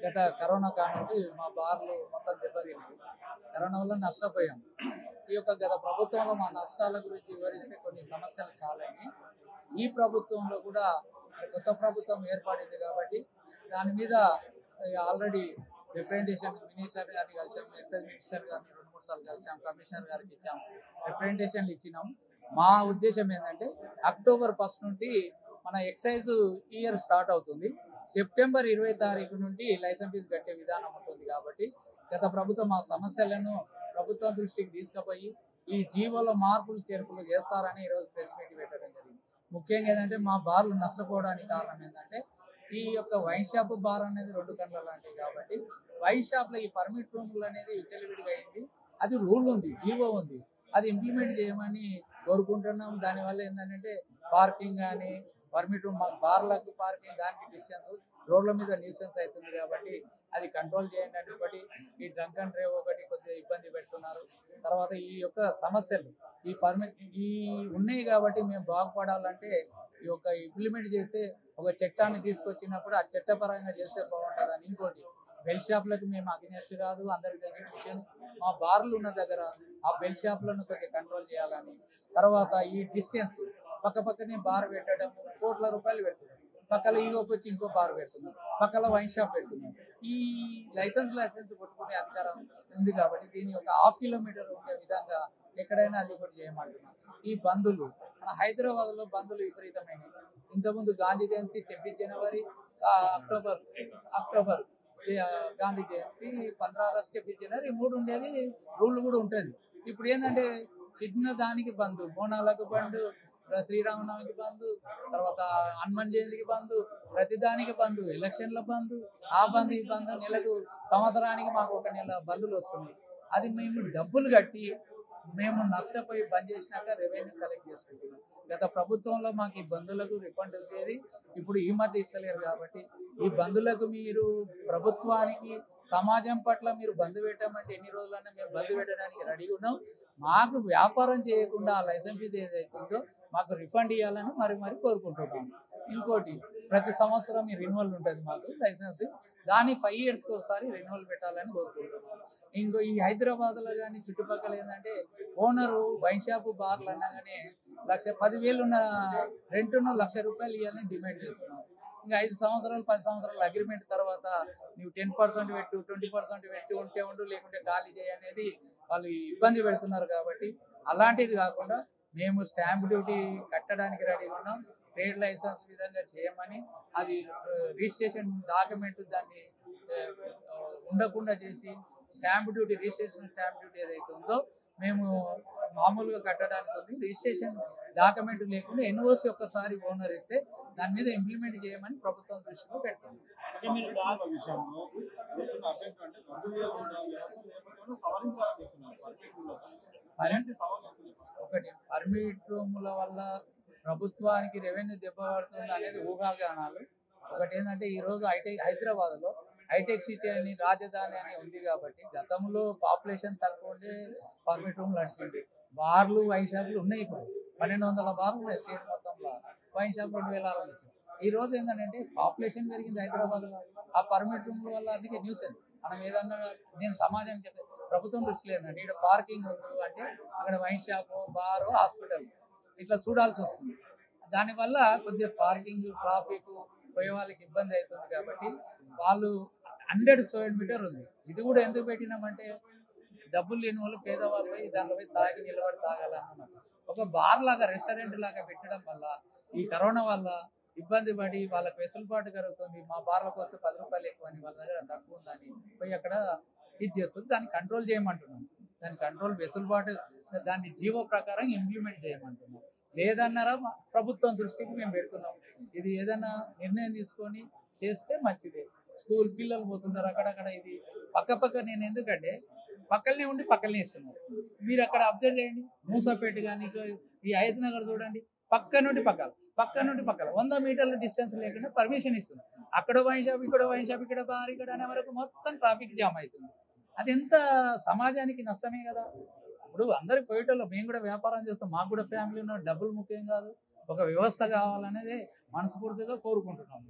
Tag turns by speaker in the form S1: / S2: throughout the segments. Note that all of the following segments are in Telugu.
S1: గత కరోనా కానుండి మా బార్లు మొత్తం దెబ్బతిన్నాయి. కరోనా వల్ల నష్టపోయాం. ఈ యొక్క గత ప్రభుత్వంలో మా నష్టాల గురించి వివరిస్తే కొన్ని సమస్యలు సాలైనాయి. ఈ ప్రభుత్వంలో కూడా కొత్త ప్రభుత్వం ఏర్పడింది కాబట్టి దాని మీద ఆల్రెడీ రిప్రజెంటేషన్ మినిస్టర్ గారిని కలిసాం, ఎక్సైజ్ మినిస్టర్ గారిని 2-3 సార్లు కలిసాం, కమిషనర్ గారికి ఇచ్చాం, రిప్రజెంటేషన్లు ఇచ్చినాం. మా ఉద్దేశం ఏంటంటే అక్టోబర్ 1 నుండి మన ఎక్సైజ్ ఇయర్ స్టార్ట్ అవుతుంది. సెప్టెంబర్ 20 తారీఖు నుండి లైసెన్స్ ఫీజు కట్టే విధానం ఉంటుంది కాబట్టి గత ప్రభుత్వం ఆ సమస్యలను ప్రభుత్వం దృష్టికి తీసుకుపోయి ఈ జీవోలో మార్పులు చేర్పులు చేస్తారని ఈరోజు ప్రెస్ మీట్ పెట్టడం జరిగింది. ముఖ్యంగా ఏంటంటే మా బార్లు నష్టపోవడానికి కారణం ఏంటంటే ఈ యొక్క వైన్ షాప్ బార్ అనేది 2 కళ్ళ లాంటివి కాబట్టి వైన్ షాప్లో ఈ పర్మిట్ రూములు అనేది విచ్చలవిడిగా అయింది. అది రూల్ ఉంది, జీవో ఉంది, అది ఇంప్లిమెంట్ చేయమని కోరుకుంటున్నాం. దానివల్ల ఏంటంటే పార్కింగ్ కానీ పర్మిట్ రూమ్ బార్లకు పార్కింగ్ దానికి డిస్టెన్స్ రోడ్ల మీద న్యూసెన్స్ అవుతుంది కాబట్టి అది కంట్రోల్ చేయండి అని ఒకటి, ఈ డ్రంక్ అండ్ డ్రైవ్ ఒకటి కొద్దిగా ఇబ్బంది పెడుతున్నారు. తర్వాత ఈ యొక్క సమస్యలు ఈ ఉన్నాయి కాబట్టి మేము బాగుపడాలంటే ఈ యొక్క ఇంప్లిమెంట్ చేస్తే ఒక చట్టాన్ని తీసుకొచ్చినప్పుడు ఆ చట్టపరంగా చేస్తే బాగుంటుందని. ఇంకోటి బెల్ షాప్లకు మేము అగ్నెస్ట్ కాదు, అందరికి తెలిసిన విషయం. మా బార్లు ఉన్న దగ్గర ఆ బెల్ షాప్లను కొద్దిగా కంట్రోల్ చేయాలని. తర్వాత ఈ డిస్టెన్స్ పక్కనే బార్ పెట్టడం కోట్ల రూపాయలు పెడుతున్నారు, పక్కన ఈగోకి వచ్చి ఇంకో బార్ పెడుతున్నారు, పక్కన వైన్ షాప్ పెడుతున్నారు. ఈ లైసెన్స్ కొట్టుకునే అధికారం ఉంది కాబట్టి దీని ఒక 1/2 కిలోమీటర్ ఉండే విధంగా ఎక్కడైనా అది ఒకటి చేయమంటున్నాం. ఈ బంధులు మన హైదరాబాద్లో బంధులు విపరీతమైనవి. ఇంతకుముందు గాంధీ జయంతి 26 జనవరి, అక్టోబర్ గాంధీ జయంతి, 15 ఆగస్టు, 26 జనవరి, ఈ 3 ఉండేది. రూల్ కూడా ఉంటుంది. ఇప్పుడు ఏంటంటే చిన్న దానికి బంధు, బోనాలకు బంధు, శ్రీరామనవమికి బంధు, తర్వాత హనుమాన్ జయంతికి బంధు, ప్రతిదానికి బంధు, ఎలక్షన్ల బంధు, ఆ బంధు ఈ బంధు, నెలకు సంవత్సరానికి మాకు 1 నెల బంధులు వస్తున్నాయి. అది మేము డబ్బులు కట్టి మేము నష్టపోయి బంద్ చేసినాక రెవెన్యూ కలెక్ట్ చేసుకుంటున్నాం. గత ప్రభుత్వంలో మాకు ఈ బంధులకు రిఫండ్ ఉండేది, ఇప్పుడు ఈ మధ్య ఇస్తలేరు కాబట్టి ఈ బంధులకు మీరు ప్రభుత్వానికి సమాజం పట్ల మీరు బంధు పెట్టామంటే ఎన్ని రోజులన్నా మేము బంధు పెట్టడానికి రెడీగా ఉన్నాం. మాకు వ్యాపారం చేయకుండా ఆ లైసెన్స్ ఫీజు ఏదైతుందో మాకు రిఫండ్ ఇవ్వాలని మరి కోరుకుంటున్నాం. ఇంకోటి ప్రతి సంవత్సరం ఈ రెన్యువల్ ఉంటుంది మాకు లైసెన్స్, దాన్ని 5 ఇయర్స్కి ఒకసారి రెన్యువల్ పెట్టాలని కోరుకుంటున్నాం. ఇంకో ఈ హైదరాబాద్లో కానీ చుట్టుపక్కల ఏంటంటే ఓనరు వైన్ షాప్ బార్లు అనగానే 10,000 ఉన్న రెంట్ను ₹1,00,000 ఇవ్వాలని డిమాండ్ చేస్తున్నారు. ఇంకా 5 సంవత్సరాలు 10 సంవత్సరాల అగ్రిమెంట్ తర్వాత నువ్వు 10% పెట్టు, 20% పెట్టి ఉంటే ఉండు, లేకుంటే ఖాళీ చేయనేది వాళ్ళు ఇబ్బంది పెడుతున్నారు. కాబట్టి అలాంటిది కాకుండా మేము స్టాంప్ డ్యూటీ కట్టడానికి రెడీగా ఉన్నాం. ట్రేడ్ లైసెన్స్ విధంగా చేయమని, అది రిజిస్ట్రేషన్ డాక్యుమెంట్ దాన్ని ఉండకుండా చేసి stamp duty, registration stamp duty ఏదైతే ఉందో మేము మామూలుగా కట్టడానికి ఉంది. రిజిస్ట్రేషన్ డాక్యుమెంట్ లేకుండా ఎన్ఓసి ఒక్కసారి ఓనర్ ఇస్తే దాని మీద ఇంప్లిమెంట్ చేయమని ప్రభుత్వం దృష్టిలో పెడుతుంది. ఒకటి పర్మిట్ రూముల వల్ల ప్రభుత్వానికి రెవెన్యూ దెబ్బపడుతుంది అనేది ఊహాగానాలు. ఒకటి ఏంటంటే ఈరోజు హైదరాబాద్లో హైటెక్ సిటీ అని రాజధాని అని ఉంది కాబట్టి గతంలో పాపులేషన్ తక్కువ ఉండే పర్మిట్ రూమ్లు నడిచింది. బార్లు వైన్ షాపులు ఉన్నాయి. ఇప్పుడు 1,200 బార్లు ఉన్నాయి స్టేట్ మొత్తంలో, వైన్ షాప్ 2,600. ఈ రోజు ఏంటంటే పాపులేషన్ పెరిగింది హైదరాబాద్లో, ఆ పర్మిట్ రూమ్ల వల్ల అందుకే న్యూస్ అయింది. మనం ఏదన్నా నేను సమాజం చెప్పే ప్రభుత్వం దృష్టిలో ఏంటంటే ఇక్కడ పార్కింగ్ ఉంది అంటే అక్కడ వైన్ షాపు, బారు, హాస్పిటల్ ఇట్లా చూడాల్సి వస్తుంది. దానివల్ల కొద్దిగా పార్కింగ్, ట్రాఫిక్, పోయే వాళ్ళకి ఇబ్బంది అవుతుంది. కాబట్టి వాళ్ళు 100 స్క్వేర్ మీటర్ ఉంది. ఇది కూడా ఎందుకు పెట్టినామంటే డబ్బులు లేని వాళ్ళు, పేదవాళ్ళు దాంట్లో పోయి తాగి నిలబడి తాగాలన్నమాట. ఒక బార్ లాగా, రెస్టారెంట్ లాగా పెట్టడం వల్ల ఈ కరోనా వల్ల ఇబ్బంది పడి వాళ్ళకి వెసులుబాటు కలుగుతుంది. మా బార్లకు వస్తే ₹10 ఎక్కువని, వాళ్ళ దగ్గర తక్కువ ఉందని పోయి అక్కడ ఇది చేస్తుంది. దాన్ని కంట్రోల్ చేయమంటున్నాం. దాని కంట్రోల్ వెసులుబాటు దాన్ని జీవో ప్రకారం ఇంప్లిమెంట్ చేయమంటున్నాం. లేదన్నారా ప్రభుత్వం దృష్టికి మేము పెడుతున్నాం. ఇది ఏదైనా నిర్ణయం తీసుకొని చేస్తే మంచిదే. స్కూల్ పిల్లలు పోతున్నారు అక్కడక్కడ. ఇది పక్క నేను ఎందుకంటే పక్కనే ఉండి పక్కనే ఇస్తున్నారు. మీరు అక్కడ అబ్జర్వ్ చేయండి, మూసాపేట కానీ ఈ హయత్ నగర్ చూడండి, పక్క నుండి పక్కల 100 మీటర్ల డిస్టెన్స్ లేకుండా పర్మిషన్ ఇస్తుంది. అక్కడ వైన్ షాప్, ఇక్కడ వైన్ షాప్, ఇక్కడ బార్, ఇక్కడ అనే వరకు మొత్తం ట్రాఫిక్ జామ్ అవుతుంది. అది ఎంత సమాజానికి నష్టమే కదా. ఇప్పుడు అందరికి పోయేటోళ్ళు మేము కూడా వ్యాపారం చేస్తాం, మాకు కూడా ఫ్యామిలీ ఉన్న, డబ్బులు ముఖ్యం కాదు, ఒక వ్యవస్థ కావాలనేది మనస్ఫూర్తిగా కోరుకుంటున్నాం.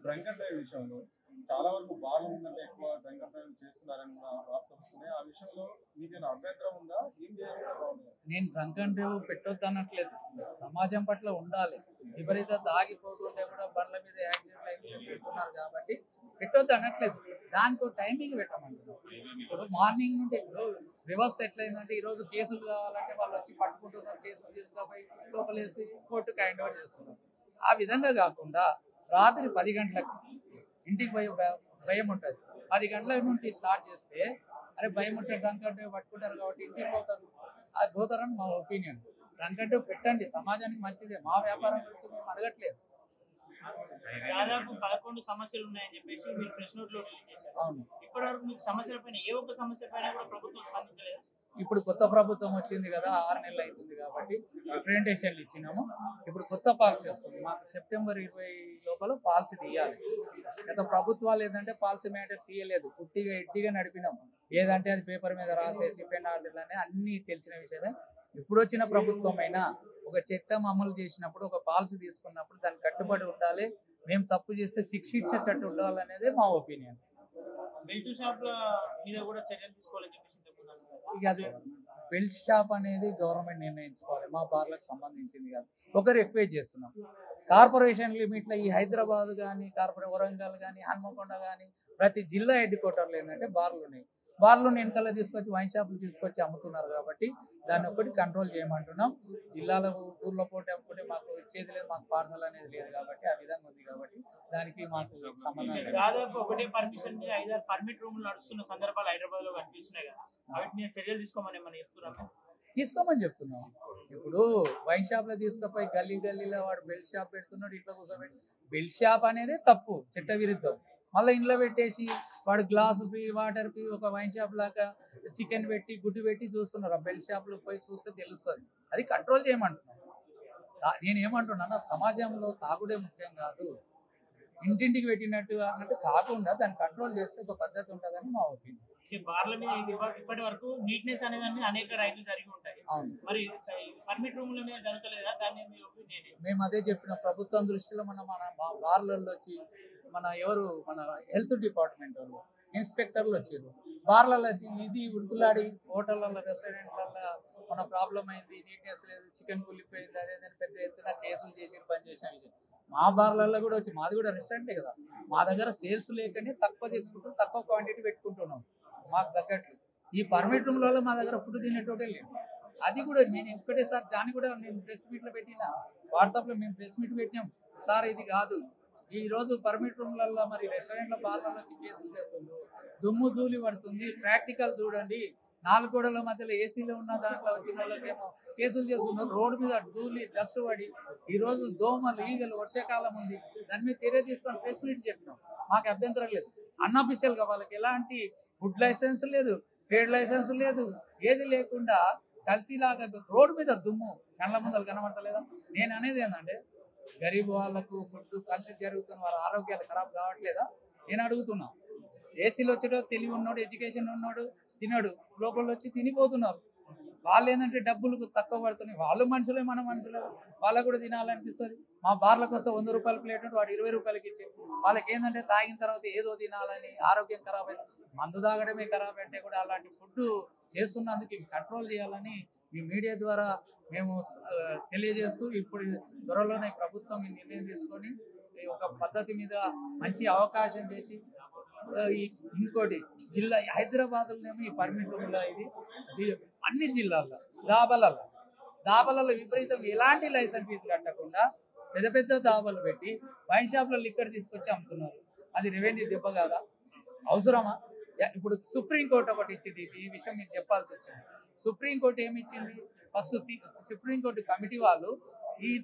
S2: డ్రంక్ అండ్ డ్రైవ్ విషయంలో చాలా వరకు బార్ల ముందంటే ఎక్కువ డ్రంకన్ చేస్తున్నారని కూడా వార్తలు వస్తున్నాయి. ఆ విషయంలో మీకేమైనా అభ్యంతరం ఉందా? ఏం చేయాలంటే బాగుంటుంది?
S1: నేను డ్రంక్ అండ్ డ్రైవ్ పెట్టొద్దు అనట్లేదు. సమాజం పట్ల ఉండాలి. విపరీత తాగిపోతుంటే కూడా బండ్ల మీద యాక్సిడెంట్లు అయితే పెడుతున్నారు కాబట్టి పెట్టొద్దు అనట్లేదు. దానికి టైమింగ్ పెట్టమంటున్నాం. ఇప్పుడు మార్నింగ్ నుండి ఇప్పుడు వ్యవస్థ ఎట్లయిందంటే ఈరోజు కేసులు కావాలంటే వాళ్ళు వచ్చి పట్టుకుంటున్నారు, కేసులు తీసుకుపోయి లోపలేసి కోర్టుకు హ్యాండ్ ఓవర్ చేస్తున్నారు. ఆ విధంగా కాకుండా రాత్రి 10 గంటలకు ఇంటికి భయం ఉంటుంది. 10 గంటల నుండి స్టార్ట్ చేస్తే అరే భయం ఉంటే డ్రంక్ అండ్ డ్రైవ్ పట్టుకుంటారు కాబట్టి ఇంటికి పోతారు. అది పోతారని మా ఒపీనియన్. డ్రంక్ అండ్ డ్రైవ్ పెట్టండి, సమాజానికి మంచిదే. మా వ్యాపారం గురించి మేము అడగట్లేదు.
S3: దాదాపు 11 సమస్యలు ఉన్నాయని చెప్పేసి మీరు ప్రెస్ నోట్ లో రిలీజ్ చేశారు.
S1: అవును.
S3: ఇప్పటివరకు మీకు సమస్యల పైన ఏ ఒక్క సమస్య పైన కూడా ప్రభుత్వం స్పందించలేదు.
S1: ఇప్పుడు కొత్త ప్రభుత్వం వచ్చింది కదా, 6 నెలలు అవుతుంది కాబట్టి రిప్రజెంటేషన్లు ఇచ్చినాము. ఇప్పుడు కొత్త పాలసీ వస్తుంది. మాకు సెప్టెంబర్ 20 లోపల పాలసీ తీయాలి. గత ప్రభుత్వాలు ఏంటంటే పాలసీ మ్యాటర్ తీయలేదు, పుట్టిగా ఎడ్డిగా నడిపినాం. ఏదంటే అది పేపర్ మీద రాసేసి పెనాల్టీలు అని అన్నీ తెలిసిన విషయమే. ఇప్పుడు వచ్చిన ప్రభుత్వం అయినా ఒక చట్టం అమలు చేసినప్పుడు, ఒక పాలసీ తీసుకున్నప్పుడు దానికి కట్టుబడి ఉండాలి. మేము తప్పు చేస్తే శిక్షించేటట్టు ఉండాలనేదే మా ఒపీనియన్.
S3: బెల్ట్ షాప్ల మీద కూడా చర్యలు తీసుకోవాలని చెప్పేసి చెప్తున్నారు.
S1: ఇక అది బెల్ట్ షాప్ అనేది గవర్నమెంట్ నిర్ణయించుకోవాలి, మా బార్లకు సంబంధించింది కాదు. ఒకరు ఎక్కువ చేస్తున్నాం. కార్పొరేషన్ లిమిట్లో ఈ హైదరాబాద్ కానీ, వరంగల్ కానీ, హన్మకొండ కానీ ప్రతి జిల్లా హెడ్ క్వార్టర్లు ఏంటంటే బార్లు ఉన్నాయి. బార్లు వెనకాల తీసుకొచ్చి వైన్ షాపులు తీసుకొచ్చి అమ్ముతున్నారు కాబట్టి దాన్ని ఒకటి కంట్రోల్ చేయమంటున్నాం. జిల్లాల ఊర్లో పోటీ అమ్ముకుంటే మాకు ఇచ్చేది లేదు, మాకు పార్సల్ అనేది లేదు కాబట్టి ఆ విధంగా ఉంది కాబట్టి దానికి మాకు సంబంధం లేదు.
S3: దాదాపు ఒకటే పర్మిషన్ మీద 5-6 పర్మిట్ రూములు నడుస్తున్న సందర్భాలు హైదరాబాద్ లో కనిపిస్తున్నాయి కదా, వాటి మీద చర్యలు తీసుకోమని మనం చెప్తున్నాం.
S1: తీసుకోమని చెప్తున్నాం. ఇప్పుడు వైన్ షాప్ లో తీసుకుపోయి గల్లీలో వాడు బెల్ట్ షాప్ పెడుతున్నాడు, ఇంట్లో కూర్చోబెట్టి బెల్ట్ షాప్ అనేది తప్పు, చట్ట విరుద్ధం. మళ్ళీ ఇంట్లో పెట్టేసి వాడు గ్లాసు ఫ్రీ, వాటర్ ఫ్రీ, ఒక వైన్ షాప్ లాగా చికెన్ పెట్టి గుడ్డు పెట్టి చూస్తున్నారు. ఆ బెల్ట్ షాప్ లో పోయి చూస్తే తెలుస్తుంది. అది కంట్రోల్ చేయమంటున్నాను. నేను ఏమంటున్నా, సమాజంలో తాగుడే ముఖ్యం కాదు, ఇంటింటికి పెట్టినట్టు అన్నట్టు కాకుండా దాన్ని కంట్రోల్ చేస్తే ఒక పద్ధతి ఉంటుందని మా ఒపీనియన్.
S3: బార్ల మీద ఇప్పటి వరకు నీట్నెస్ అనేది అనేక రైతులు జరిగి ఉంటాయి. మరి పర్మిట్ రూముల మీద జరుగుతలేదా? దాన్ని మీ ఒపీనియన్?
S1: మేము అదే చెప్పిన, ప్రభుత్వం దృష్టిలో మన బార్లలో వచ్చి మన హెల్త్ డిపార్ట్మెంట్ వాళ్ళు ఇన్స్పెక్టర్లు వచ్చారు. బార్లలో వచ్చి ఇది ఉరుకులాడి హోటళ్ళలో రెస్టారెంట్లలో మన ప్రాబ్లం అయింది, నీట్నెస్ లేదు, చికెన్ కుళ్ళిపోయింది, అదేదని పెద్ద ఎత్తున కేసులు చేసి పని చేసిన విషయం. మా బార్లలో కూడా వచ్చి, మాది కూడా రెస్టారెంటే కదా, మా దగ్గర సేల్స్ లేకనే తక్కువ తెచ్చుకుంటాం, తక్కువ క్వాంటిటీ పెట్టుకుంటున్నాం మాకు తగ్గట్లు. ఈ పర్మిట్ రూమ్లలో మా దగ్గర ఫుడ్ తినేటోటే లేదు. అది కూడా నేను ఒక్కటేసారి దాన్ని కూడా నేను ప్రెస్ మీట్లో పెట్టిన, వాట్సాప్లో మేము ప్రెస్ మీట్ పెట్టినాం. సార్ ఇది కాదు, ఈ రోజు పర్మిట్ రూమ్లలో మరి రెస్టారెంట్ల బార్లలో వచ్చి కేసులు చేస్తున్నారు, దుమ్ము ధూళి పడుతుంది, ప్రాక్టికల్ చూడండి. 4 గోడల మధ్యలో ఏసీలో ఉన్న దాంట్లో వచ్చిన వాళ్ళకేమో కేసులు చేస్తున్నారు. రోడ్డు మీద ధూళి డస్ట్ పడి ఈరోజు దోమలు ఈగలు, వర్షాకాలం ఉంది, దాని మీద చర్య తీసుకొని ప్రెస్ మీట్ చెప్పినాం. మాకు అభ్యంతరం లేదు. అన్అఫీషియల్గా వాళ్ళకి ఎలాంటి ఫుడ్ లైసెన్స్ లేదు, ట్రేడ్ లైసెన్స్ లేదు, ఏది లేకుండా కల్తీలాగా రోడ్డు మీద దుమ్ము కళ్ళ ముందలు కనబడతలేదా? నేను అనేది ఏంటంటే, గరీబ్ వాళ్ళకు ఫుడ్ కల్తీ జరుగుతున్న వారి ఆరోగ్యాలు ఖరాబ్ కావట్లేదా నేను అడుగుతున్నా. ఏసీలో వచ్చేటో తెలివి ఉన్నాడు, ఎడ్యుకేషన్ ఉన్నాడు, తినడు, లోపల వచ్చి తినిపోతున్నారు. వాళ్ళు ఏంటంటే డబ్బులకు తక్కువ పడుతున్నాయి. వాళ్ళు మనుషులే, మన మనుషులే, వాళ్ళకు కూడా తినాలనిపిస్తుంది. మా బార్ల కోసం 100 రూపాయల ప్లేట్ ఉంటే వాడు 20 రూపాయలకి ఇచ్చే. వాళ్ళకి ఏంటంటే తాగిన తర్వాత ఏదో తినాలని, ఆరోగ్యం ఖరాబ్ అయితే, మందు తాగడమే ఖరాబ్ అంటే కూడా అలాంటి ఫుడ్ చేస్తున్నందుకు ఇవి కంట్రోల్ చేయాలని ఈ మీడియా ద్వారా మేము తెలియజేస్తూ, ఇప్పుడు త్వరలోనే ప్రభుత్వం ఈ నిర్ణయం తీసుకొని ఒక పద్ధతి మీద మంచి అవకాశం చేసి, ఇంకోటి జిల్లా హైదరాబాద్లోనేమో ఈ పర్మిట్ రూమ్లో ఇది అన్ని జిల్లాల్లో దాబాలలో విపరీతం ఎలాంటి లైసెన్స్ ఫీజు కట్టకుండా పెద్ద పెద్ద దాబాలు పెట్టి వైన్ షాప్లో లిక్కర్ తీసుకొచ్చి అమ్ముతున్నారు. అది రెవెన్యూ దెబ్బ కాదా? అవసరమా? ఇప్పుడు సుప్రీంకోర్టు ఒకటి ఇచ్చింది, ఈ విషయం మీకు చెప్పాల్సి వచ్చింది. సుప్రీంకోర్టు ఏమి ఇచ్చింది? ఫస్ట్ సుప్రీంకోర్టు కమిటీ వాళ్ళు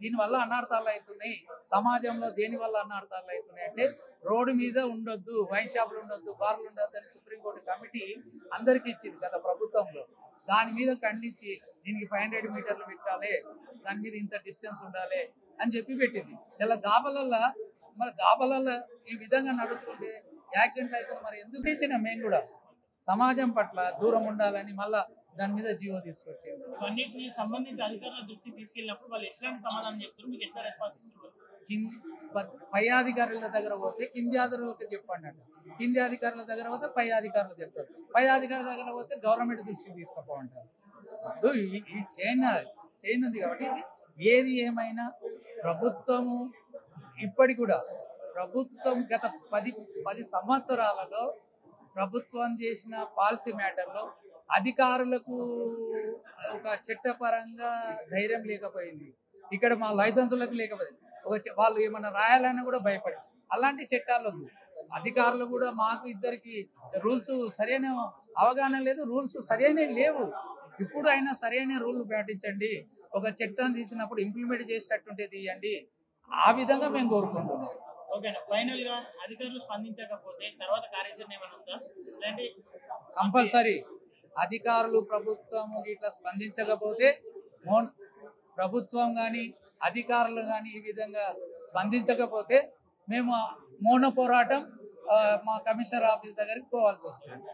S1: దీనివల్ల అనార్థాలు అవుతున్నాయి, సమాజంలో దేనివల్ల అనార్థాలు అవుతున్నాయి అంటే రోడ్డు మీద ఉండొద్దు, వైన్ షాపులు ఉండొద్దు, బార్లు ఉండొద్దు అని సుప్రీంకోర్టు కమిటీ అందరికీ ఇచ్చింది గత ప్రభుత్వంలో. దాని మీద ఖండించి దీనికి 500 మీటర్లు పెట్టాలి, దాని మీద ఇంత డిస్టెన్స్ ఉండాలి అని చెప్పి పెట్టింది. ఇలా దాబాలలో ఈ విధంగా నడుస్తుంటే యాక్సిడెంట్లు అయితే మరి ఎందుకు ఇచ్చినా మేము కూడా సమాజం పట్ల దూరం ఉండాలని మళ్ళా దాని మీద జీవో తీసుకొచ్చింది.
S3: అన్నింటినీ సంబంధిత అధికారుల దృష్టికి తీసుకెళ్ళినప్పుడు వాళ్ళు ఎట్లాంటి సమాధానం చెప్తారు, మీకు ఎట్లా రెస్పాన్స్ ఇస్తున్నారు?
S1: పై అధికారుల దగ్గర పోతే కింది అధికారులకు చెప్పండి అంట, కింది అధికారుల దగ్గర పోతే పై అధికారులు చెప్తారు, పై అధికారుల దగ్గర పోతే గవర్నమెంట్ దృష్టికి తీసుకుపోమంటారు. ఇప్పుడు ఈ చైన్ ఉంది కాబట్టి ఇది ఏది ఏమైనా ప్రభుత్వము ఇప్పటికి కూడా ప్రభుత్వం గత 10 సంవత్సరాలలో ప్రభుత్వం చేసిన పాలసీ మ్యాటర్లో అధికారులకు ఒక చట్టపరంగా ధైర్యం లేకపోయింది. ఇక్కడ మా లైసెన్సులకు లేకపోయింది. వాళ్ళు ఏమన్నా రాయాలన్నా కూడా భయపడి అలాంటి చట్టాలు వద్దు. అధికారులు కూడా మాకు ఇద్దరికి రూల్స్ సరైన అవగాహన లేదు, రూల్స్ సరైనవి లేవు. ఇప్పుడు అయినా సరైన రూల్ పాటించండి, ఒక చట్టం తీసినప్పుడు ఇంప్లిమెంట్ చేసేటట్టుంటే తీయండి, ఆ విధంగా మేము కోరుకుంటున్నాం.
S3: ఓకేనా, ఫైనల్ గా అధికారులు స్పందించకపోతే తర్వాత కార్యాచరణ ఏమైనా ఉందా? ఇలాంటి
S1: కంపల్సరీ అధికారులు ప్రభుత్వం ఇట్లా స్పందించకపోతే ప్రభుత్వం కానీ అధికారులు కానీ ఈ విధంగా స్పందించకపోతే మేము మౌన పోరాటం మా కమిషనర్ ఆఫీస్ దగ్గరికి పోవాల్సి వస్తుంది.